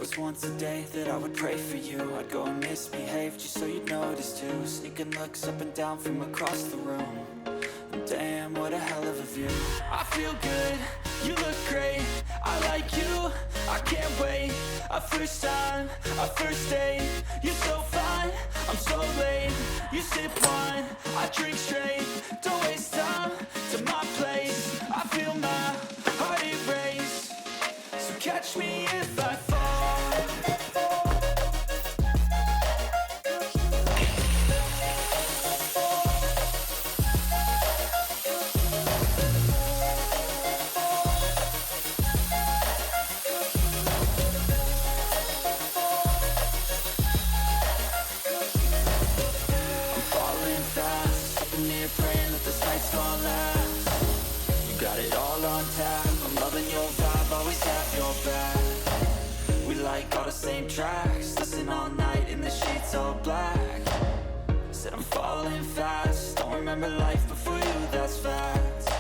was once a day that I would pray for you. I'd go and misbehave just so you'd notice too. Sneaking looks up and down from across the room. And damn, what a hell of a view. I feel good, you look great, I like you, I can't wait. A first time, a first date, you're so fine, I'm so late. You sip wine, I drink straight, don't waste time to my place. I feel my heart erase, so catch me if I fall. Praying that this night's gonna last. You got it all on tap, I'm loving your vibe, always have your back. We like all the same tracks, listen all night in the sheets all black. Said I'm falling fast, don't remember life before you, that's fact.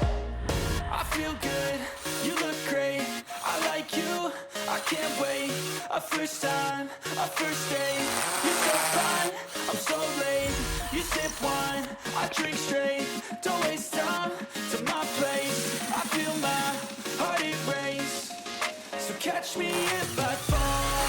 I feel good, you look great, I like you, I can't wait. A first time, a first date, you're so fine, I'm so late. You sip wine, I drink straight, don't waste time to my place. I feel my heart erase, so catch me if I fall.